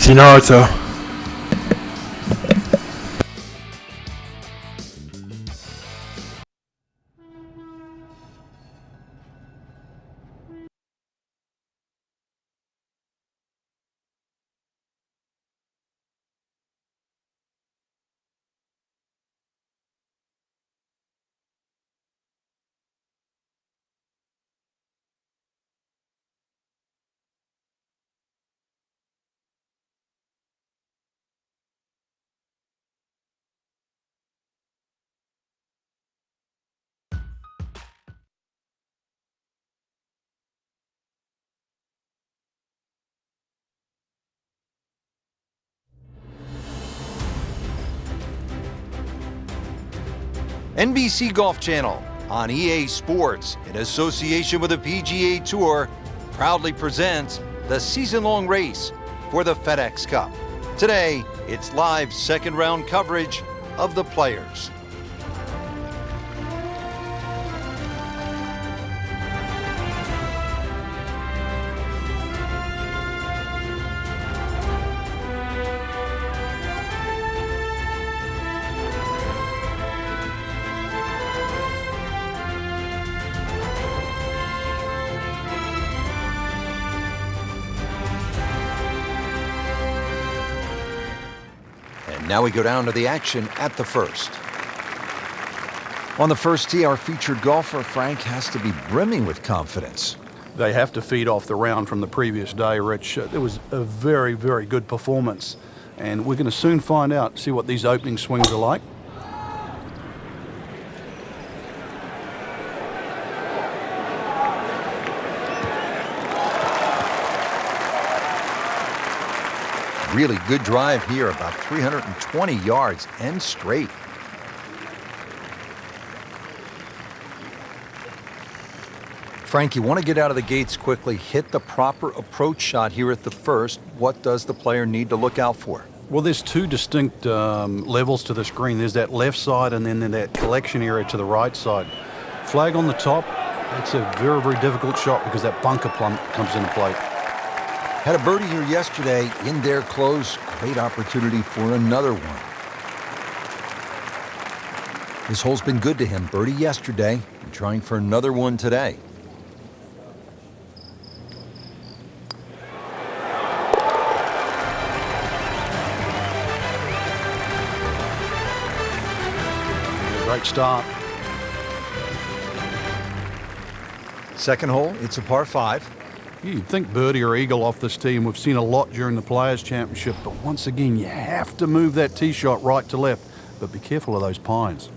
See Naruto. NBC Golf Channel on EA Sports, in association with the PGA Tour, proudly presents the season-long race for the FedEx Cup. Today, it's live second-round coverage of the Players. Now we go down to the action at the first. On the first tee, our featured golfer, Frank, has to be brimming with confidence. They have to feed off the round from the previous day, Rich. It was a very, very good performance. And we're going to soon find out, see what these opening swings are like. Really good drive here, about 320 yards and straight. Frank, you want to get out of the gates quickly, hit the proper approach shot here at the first. What does the player need to look out for? Well, there's two distinct levels to this green. There's that left side and then that collection area to the right side. Flag on the top, it's a very, very difficult shot because that bunker plump comes into play. Had a birdie here yesterday, in there close. Great opportunity for another one. This hole's been good to him. Birdie yesterday, and trying for another one today. Great start. Second hole, it's a par 5. You'd think birdie or eagle off this tee, and we've seen a lot during the Players' Championship, but once again, you have to move that tee shot right to left, but be careful of those pines.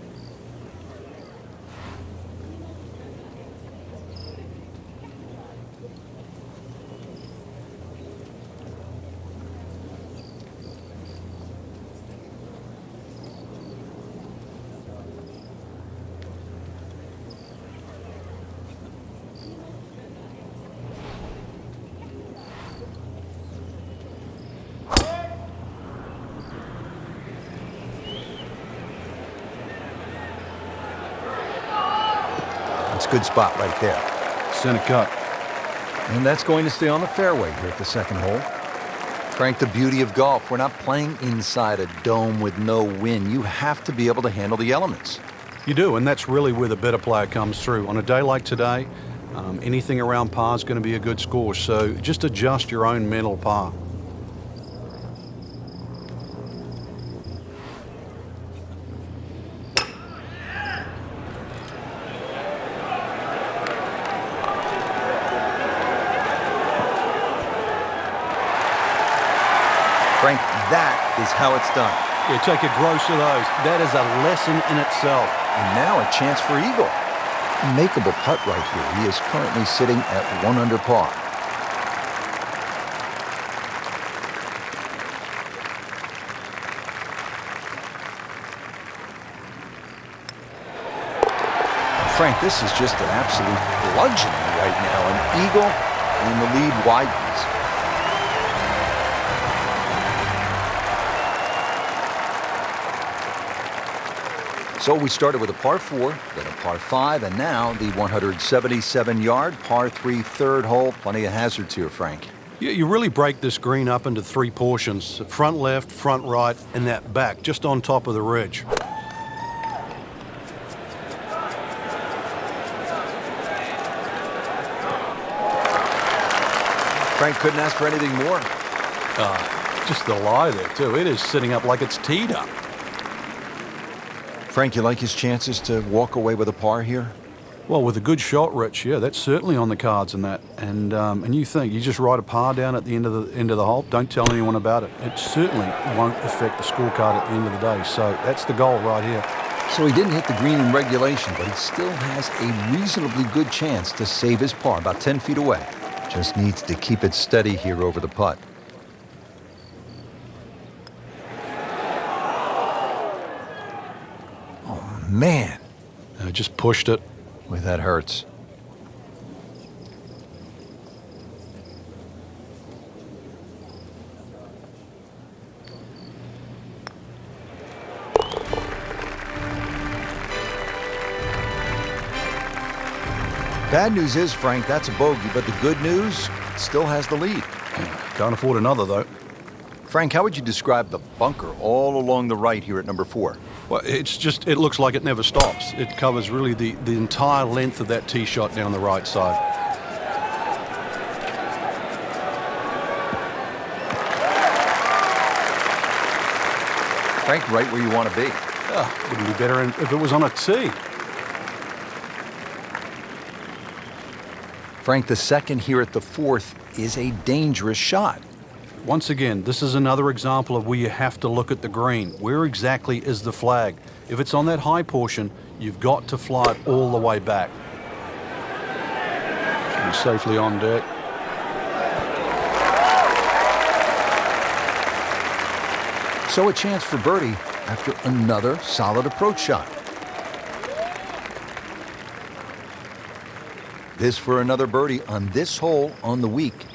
Good spot right there. Center cut. And that's going to stay on the fairway here at the second hole. Frank, the beauty of golf, we're not playing inside a dome with no wind. You have to be able to handle the elements. You do, and that's really where the better player comes through. On a day like today, anything around par is going to be a good score, so just adjust your own mental par. Frank, that is how it's done. Yeah, take a gross of those. That is a lesson in itself. And now a chance for eagle. Makeable putt right here. He is currently sitting at 1 under par. Frank, this is just an absolute bludgeoning right now. An eagle, and the lead widens. So we started with a par 4, then a par 5, and now the 177-yard par 3 third hole. Plenty of hazards here, Frank. Yeah, you really break this green up into 3 portions: front left, front right, and that back, just on top of the ridge. Frank couldn't ask for anything more. Just the lie there, too. It is sitting up like it's teed up. Frank, you like his chances to walk away with a par here? Well, with a good shot, Rich, yeah, that's certainly on the cards in that. And you think you just write a par down at the end of the hole, don't tell anyone about it. It certainly won't affect the scorecard at the end of the day. So that's the goal right here. So he didn't hit the green in regulation, but he still has a reasonably good chance to save his par, about 10 feet away. Just needs to keep it steady here over the putt. Oh, man. Just pushed it. Boy, that hurts. Bad news is, Frank, that's a bogey, but the good news, still has the lead. Can't afford another, though. Frank, how would you describe the bunker all along the right here at number 4? Well, it looks like it never stops. It covers really the entire length of that tee shot down the right side. Frank, right where you want to be. Wouldn't be better if it was on a tee. Frank, the second here at the 4th is a dangerous shot. Once again, this is another example of where you have to look at the green. Where exactly is the flag? If it's on that high portion, you've got to fly it all the way back. Should be safely on deck. So a chance for birdie after another solid approach shot. This for another birdie on this hole on the week.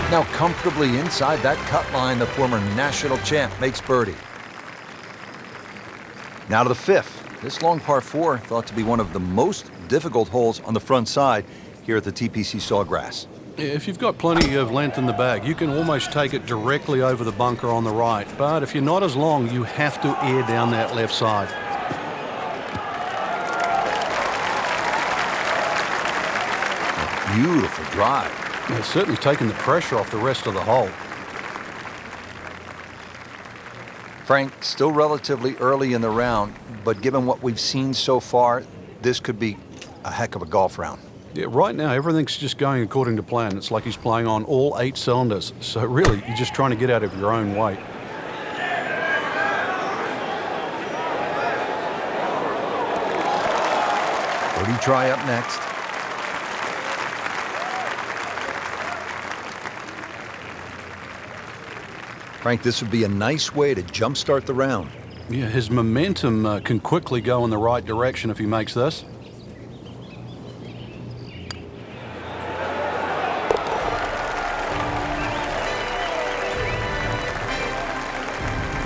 Now comfortably inside that cut line, the former national champ makes birdie. Now to the 5th. This long par 4 thought to be one of the most difficult holes on the front side here at the TPC Sawgrass. If you've got plenty of length in the bag, you can almost take it directly over the bunker on the right. But if you're not as long, you have to air down that left side. A beautiful drive. It's certainly taken the pressure off the rest of the hole. Frank, still relatively early in the round, but given what we've seen so far, this could be a heck of a golf round. Yeah, right now, everything's just going according to plan. It's like he's playing on all 8 cylinders. So really, you're just trying to get out of your own way. Birdie try up next. Frank, this would be a nice way to jumpstart the round. Yeah, his momentum can quickly go in the right direction if he makes this.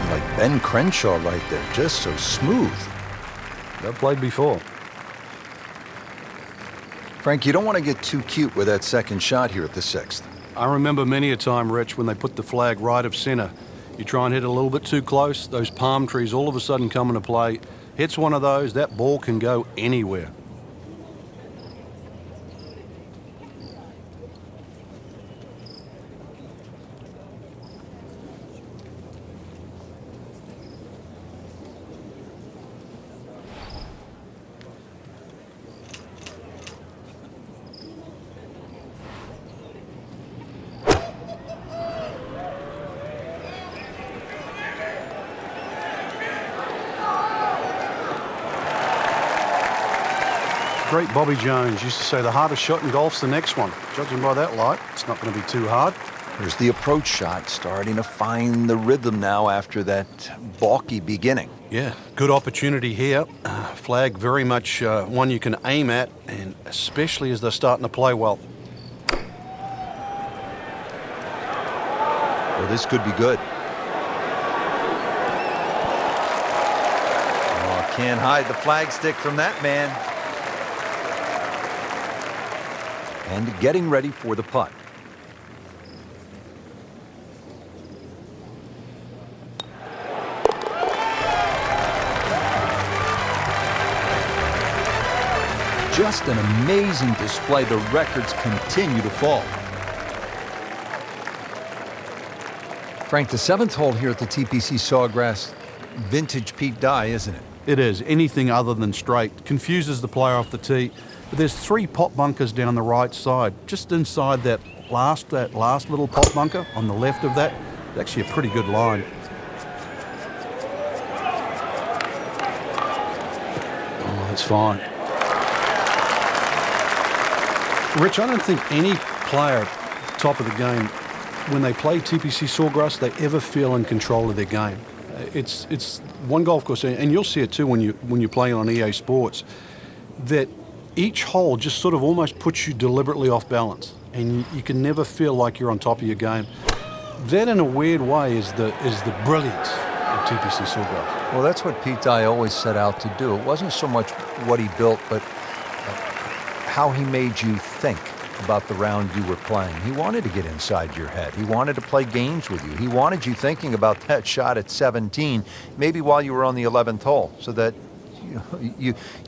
Like Ben Crenshaw right there, just so smooth. They've played before. Frank, you don't want to get too cute with that second shot here at the 6th. I remember many a time, Rich, when they put the flag right of center. You try and hit a little bit too close, those palm trees all of a sudden come into play. Hits one of those, that ball can go anywhere. Great Bobby Jones used to say the hardest shot in golf's the next one. Judging by that light, it's not going to be too hard. Here's the approach shot, starting to find the rhythm now after that balky beginning. Yeah, good opportunity here. Flag very much one you can aim at, and especially as they're starting to play well. Oh, this could be good. Oh, can't hide the flag stick from that man. And getting ready for the putt. Just an amazing display. The records continue to fall. Frank, the 7th hole here at the TPC Sawgrass, vintage Pete Dye, isn't it? It is. Anything other than straight confuses the player off the tee. But there's 3 pot bunkers down the right side. Just inside that last little pot bunker on the left of that, it's actually a pretty good line. Oh, that's fine. Rich, I don't think any player, top of the game, when they play TPC Sawgrass, they ever feel in control of their game. It's one golf course, and you'll see it too when you're playing on EA Sports, that each hole just sort of almost puts you deliberately off balance, and you can never feel like you're on top of your game. That, in a weird way, is the brilliance of TPC Sawgrass. Well, that's what Pete Dye always set out to do. It wasn't so much what he built, but how he made you think about the round you were playing. He wanted to get inside your head. He wanted to play games with you. He wanted you thinking about that shot at 17, maybe while you were on the 11th hole, so that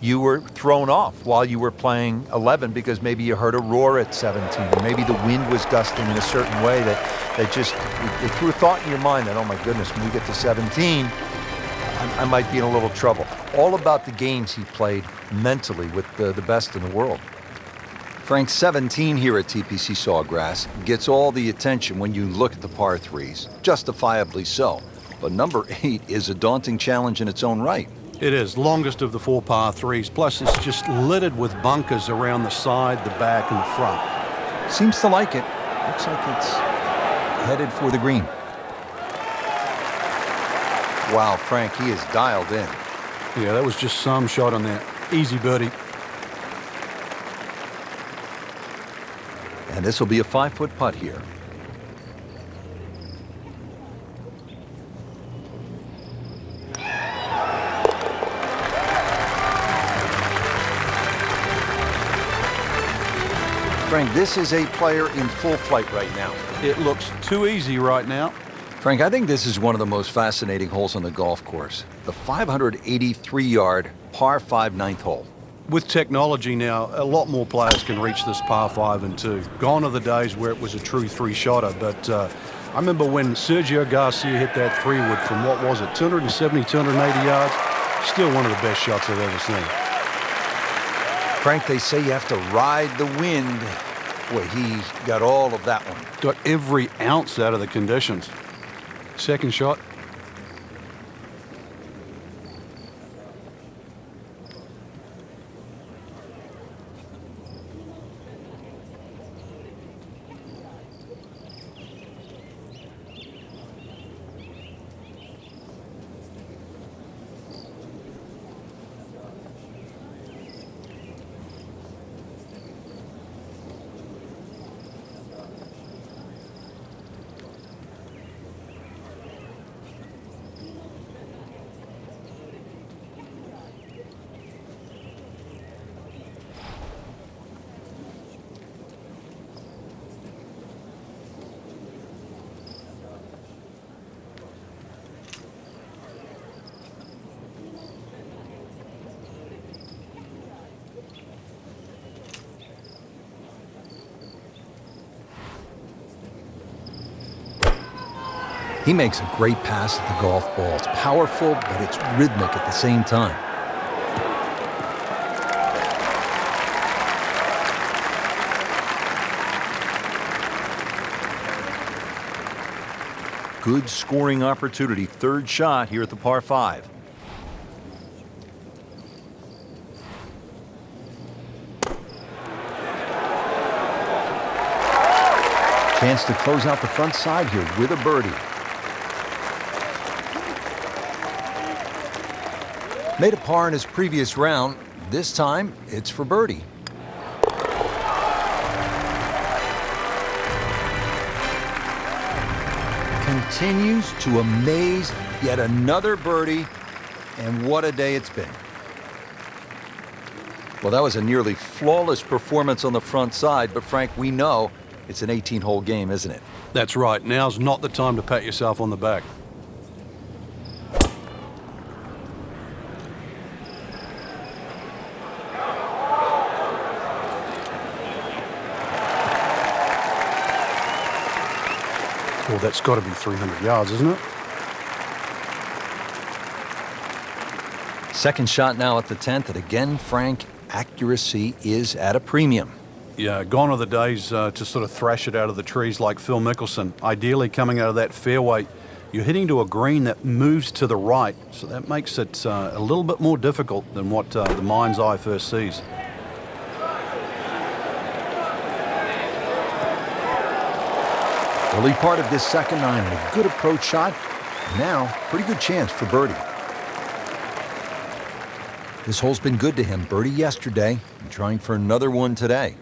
you were thrown off while you were playing 11 because maybe you heard a roar at 17, or maybe the wind was gusting in a certain way that just it threw a thought in your mind that, oh my goodness, when we get to 17, I might be in a little trouble. All about the games he played mentally with the best in the world. Frank, 17 here at TPC Sawgrass gets all the attention when you look at the par threes, justifiably so. But number 8 is a daunting challenge in its own right. It is, longest of the 4 par threes, plus it's just littered with bunkers around the side, the back, and the front. Seems to like it. Looks like it's headed for the green. Wow, Frank, he is dialed in. Yeah, that was just some shot on that. Easy birdie. And this will be a 5-foot putt here. Frank, this is a player in full flight right now. It looks too easy right now. Frank, I think this is one of the most fascinating holes on the golf course. The 583-yard par 5 9th hole. With technology now, a lot more players can reach this par 5 and 2. Gone are the days where it was a true 3-shotter, but I remember when Sergio Garcia hit that 3-wood from, what was it, 270, 280 yards? Still one of the best shots I've ever seen. Frank, they say you have to ride the wind. Boy, he got all of that one. Got every ounce out of the conditions. Second shot. He makes a great pass at the golf ball. It's powerful, but it's rhythmic at the same time. Good scoring opportunity. Third shot here at the par 5. Chance to close out the front side here with a birdie. Made a par in his previous round. This time, it's for birdie. Can continues to amaze. Yet another birdie, and what a day it's been. Well, that was a nearly flawless performance on the front side, but Frank, we know it's an 18-hole game, isn't it? That's right. Now's not the time to pat yourself on the back. Well, that's got to be 300 yards, isn't it? Second shot now at the 10th, and again, Frank, accuracy is at a premium. Yeah, gone are the days to sort of thrash it out of the trees like Phil Mickelson. Ideally, coming out of that fairway, you're hitting to a green that moves to the right, so that makes it a little bit more difficult than what the mind's eye first sees. Early part of this second nine, and a good approach shot. Now, pretty good chance for birdie. This hole's been good to him. Birdie yesterday, and trying for another one today.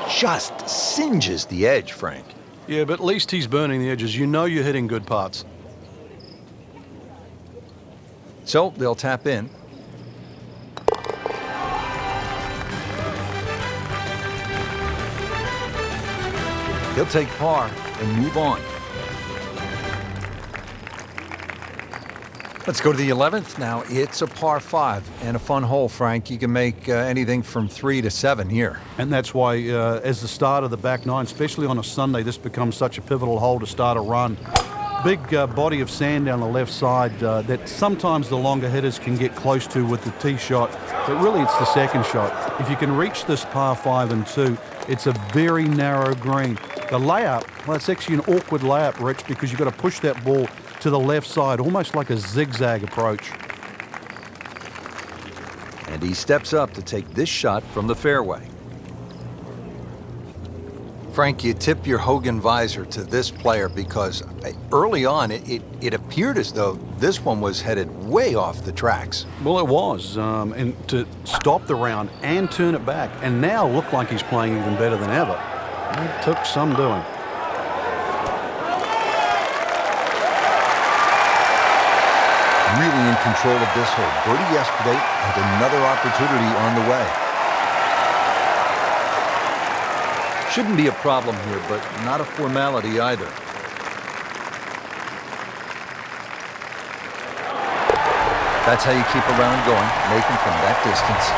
Just singes the edge, Frank. Yeah, but at least he's burning the edges. You know you're hitting good parts. So they'll tap in. He'll take par and move on. Let's go to the 11th. Now it's a par 5 and a fun hole, Frank. You can make anything from 3 to 7 here. And that's why, as the start of the back nine, especially on a Sunday, this becomes such a pivotal hole to start a run. Big body of sand down the left side that sometimes the longer hitters can get close to with the tee shot, but really it's the second shot. If you can reach this par 5 and 2, it's a very narrow green. The layup, well, it's actually an awkward layup, Rich, because you've got to push that ball to the left side, almost like a zigzag approach. And he steps up to take this shot from the fairway. Frank, you tip your Hogan visor to this player because early on it appeared as though this one was headed way off the tracks. Well, it was, and to stop the round and turn it back, and now look like he's playing even better than ever. It took some doing. Really in control of this hole. Birdie yesterday and another opportunity on the way. Shouldn't be a problem here, but not a formality either. That's how you keep a round going, making from that distance.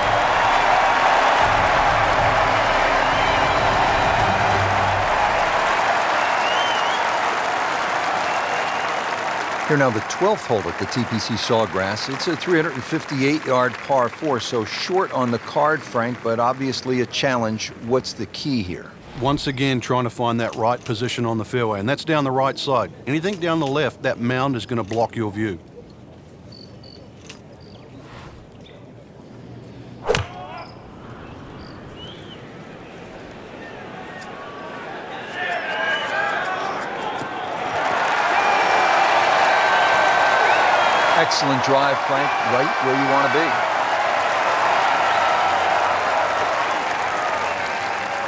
Here now, the 12th hole at the TPC Sawgrass. It's a 358-yard par 4, so short on the card, Frank, but obviously a challenge. What's the key here? Once again, trying to find that right position on the fairway, and that's down the right side. Anything down the left, that mound is going to block your view. Excellent drive, Frank, right where you want to be.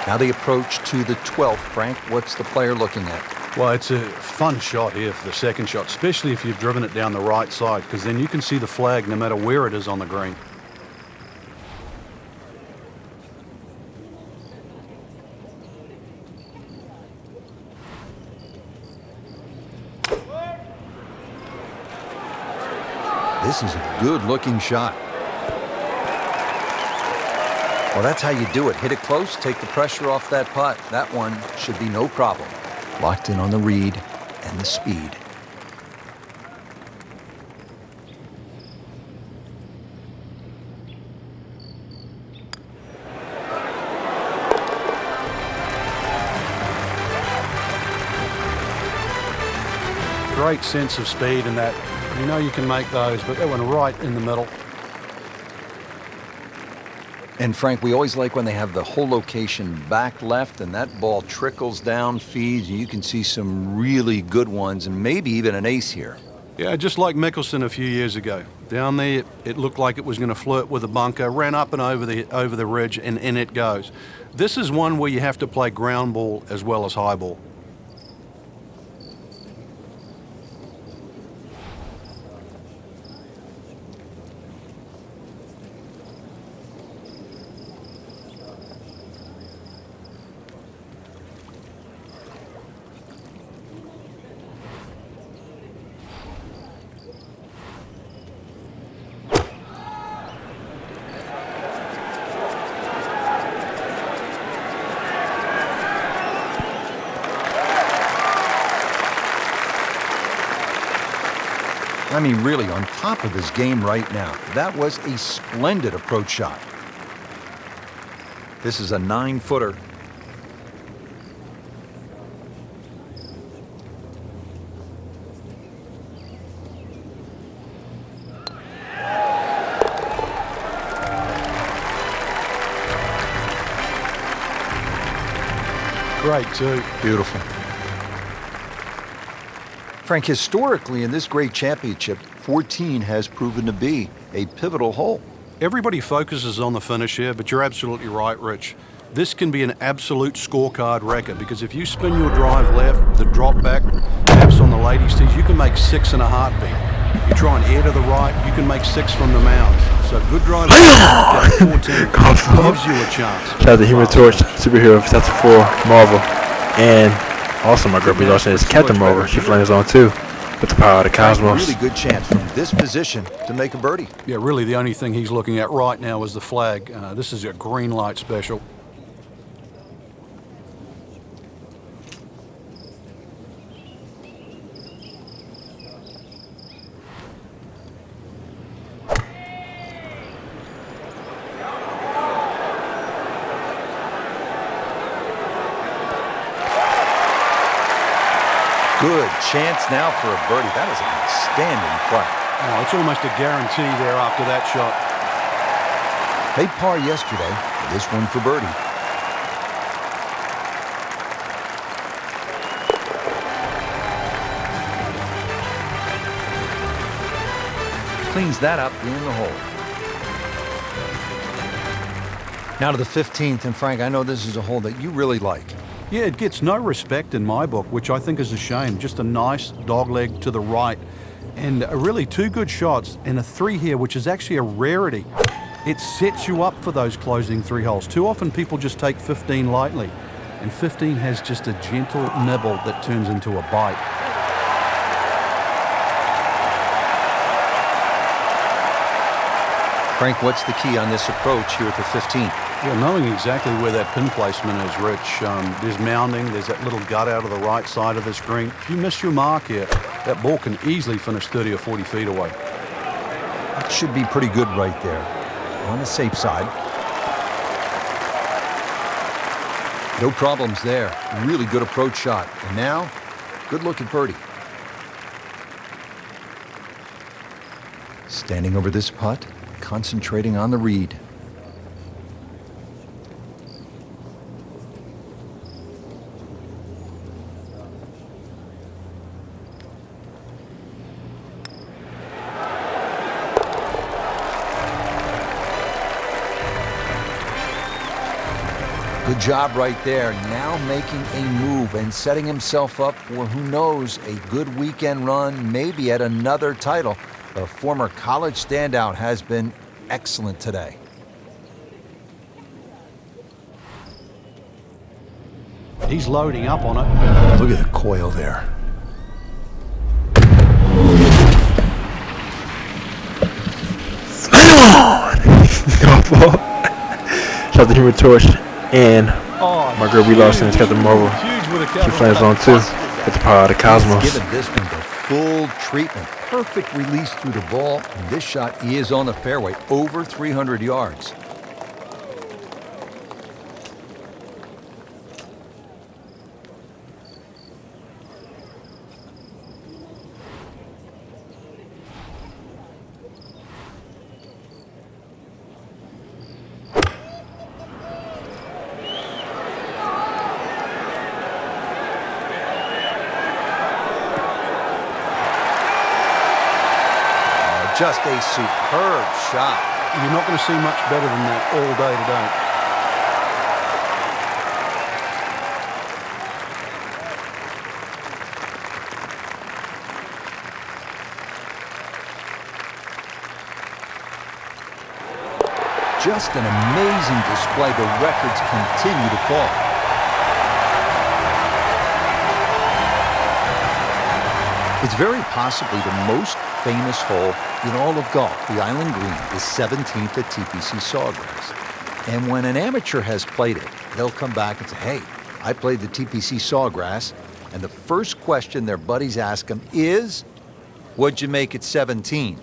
Now the approach to the 12th, Frank. What's the player looking at? Well, it's a fun shot here for the second shot, especially if you've driven it down the right side, because then you can see the flag no matter where it is on the green. This is a good-looking shot. Well, that's how you do it. Hit it close, take the pressure off that putt. That one should be no problem. Locked in on the read and the speed. Great sense of speed in that. You know you can make those, but that one right in the middle. And Frank, we always like when they have the whole location back left and that ball trickles down, feeds, and you can see some really good ones and maybe even an ace here. Yeah, just like Mickelson a few years ago. Down there, it looked like it was going to flirt with the bunker, ran up and over the ridge, and in it goes. This is one where you have to play ground ball as well as high ball. I mean, really on top of his game right now. That was a splendid approach shot. This is a 9-footer. Great, too. Beautiful. Frank, historically in this great championship, 14 has proven to be a pivotal hole. Everybody focuses on the finish here, but you're absolutely right, Rich. This can be an absolute scorecard record because if you spin your drive left, the drop back, taps on the ladies' tees, you can make 6 in a heartbeat. You try and air to the right, you can make 6 from the mound. So good drive down 14 gives you a chance. Shout out to Human Torch, Superhero, Fantastic Four, Marvel, and also my girl Brie is Captain Marvel. She flames on too with the power of the cosmos. Really good chance from this position to make a birdie. Yeah, really the only thing he's looking at right now is the flag. This is a green light special. Good chance now for a birdie. That is an outstanding play. Oh, it's almost a guarantee there after that shot. Made par yesterday. This one for birdie. Cleans that up in the hole. Now to the 15th, and Frank, I know this is a hole that you really like. Yeah, it gets no respect in my book, which I think is a shame. Just a nice dogleg to the right. And really 2 good shots and a 3 here, which is actually a rarity. It sets you up for those closing 3 holes. Too often people just take 15 lightly. And 15 has just a gentle nibble that turns into a bite. Frank, what's the key on this approach here at the 15th? Well, knowing exactly where that pin placement is, Rich, there's mounding, there's that little gut out of the right side of the screen. If you miss your mark here, that ball can easily finish 30 or 40 feet away. That should be pretty good right there. On the safe side. No problems there. Really good approach shot. And now, good look at birdie. Standing over this putt, concentrating on the read. Good job right there. Now making a move and setting himself up for, who knows, a good weekend run, maybe at another title. The former college standout has been excellent today. He's loading up on it. Look at the coil there. Shout out to Human Torch and my girl Brie Larson is Captain Marvel. She flames on too with the power of the cosmos. Given this one the full treatment. Perfect release through the ball. And this shot is on the fairway, over 300 yards. just a superb shot. You're not going to see much better than that all day today. Just an amazing display. The records continue to fall. It's very possibly the most famous hole in all of golf. The Island Green is 17th at TPC Sawgrass. And when an amateur has played it, they'll come back and say, hey, I played the TPC Sawgrass. And the first question their buddies ask them is, what'd you make at 17?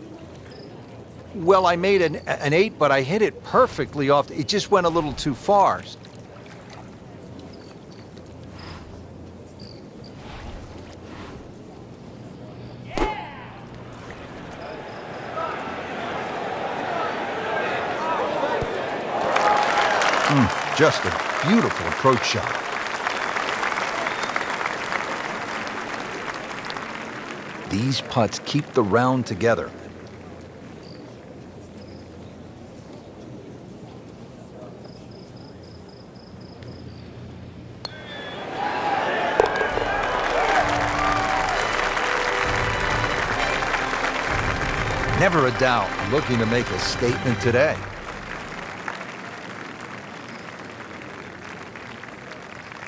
Well, I made an 8, but I hit it perfectly off. It just went a little too far. Just a beautiful approach shot. These putts keep the round together. Never a doubt, looking to make a statement today.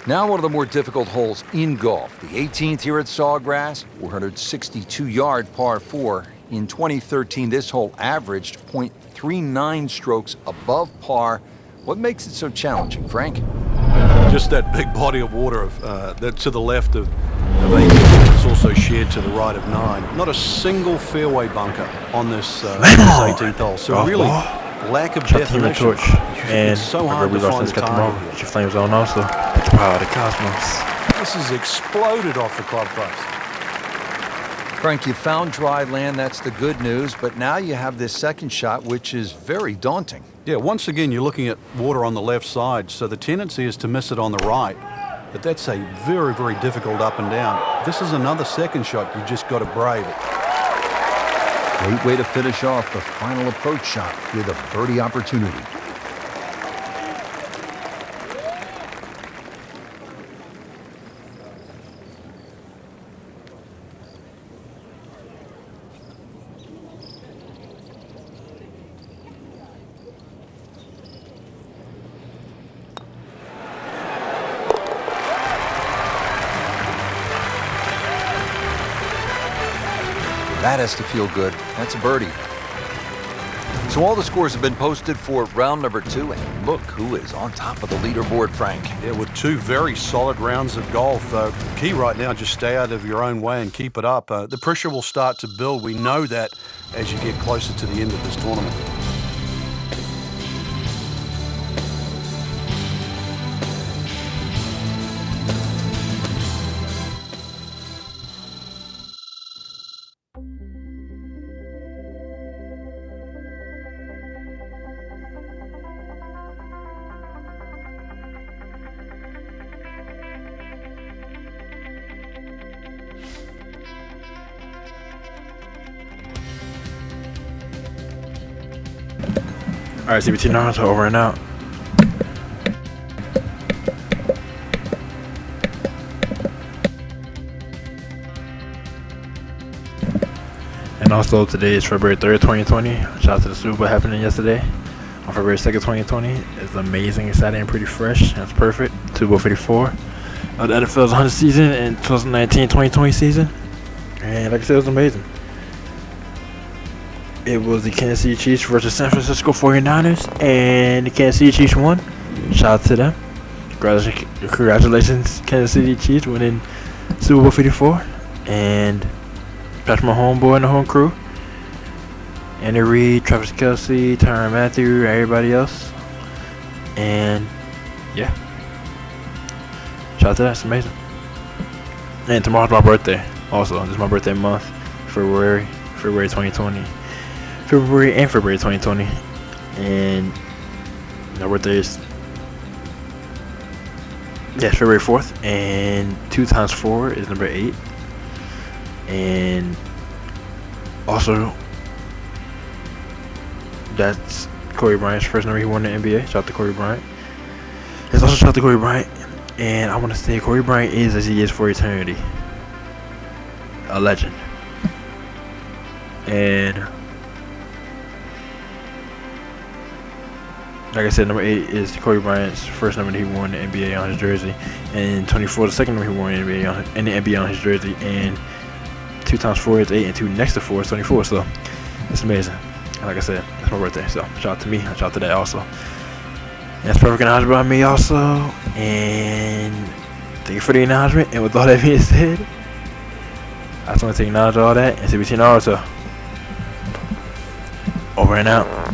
Now one of the more difficult holes in golf. The 18th here at Sawgrass, 462-yard par 4. In 2013, this hole averaged .39 strokes above par. What makes it so challenging, Frank? Just that big body of water that to the left of 18. It's also shared to the right of 9. Not a single fairway bunker on this 18th hole. So really, lack of definition. Torch. And it's so hard to find the target here. Your flames on also. With the power of the cosmos. This has exploded off the club face. Frank, you found dry land. That's the good news. But now you have this second shot, which is very daunting. Yeah, once again, you're looking at water on the left side. So the tendency is to miss it on the right. But that's a very, very difficult up and down. This is another second shot. You just got to brave it. Great way to finish off the final approach shot with a birdie opportunity. That has to feel good. That's a birdie. So all the scores have been posted for round number 2, and look who is on top of the leaderboard, Frank. Yeah, with 2 very solid rounds of golf. Key right now, just stay out of your own way and keep it up. The pressure will start to build. We know that as you get closer to the end of this tournament. All right, CBT Naruto over and out. And also today is February 3rd, 2020. Shout out to the Super Bowl happening yesterday on February 2nd, 2020. It's amazing, exciting, and pretty fresh. That's perfect. Super Bowl 54 of the NFL's 100th season and 2019-2020 season. And like I said, it was amazing. It was the Kansas City Chiefs versus San Francisco 49ers, and the Kansas City Chiefs won. Shout out to them. Congratulations, Kansas City Chiefs winning Super Bowl 54. And Patrick Mahomes and the home crew. Andy Reid, Travis Kelce, Tyrann Mathieu, everybody else. And yeah. Shout out to that. It's amazing. And tomorrow's my birthday. Also, this is my birthday month. February 2020. February 2020, and my birthday is February 4th, and 2 times 4 is number 8, and also That's Kobe Bryant's first number he won in the NBA. Shout out to Kobe Bryant. It's also shout out to Kobe Bryant. And I want to say Kobe Bryant is as he is for eternity. A legend. And like I said, number 8 is Kobe Bryant's first number that he won in the NBA on his jersey. And 24, the second number he won in the NBA on his jersey. And 2 times 4 is 8, and 2 next to 4 is 24. So it's amazing. And like I said, that's my birthday. So shout out to me. Shout out to that also. And that's perfect acknowledgement by me also. And thank you for the acknowledgement. And with all that being said, I just want to acknowledge all that and say we see Naruto. Over and out.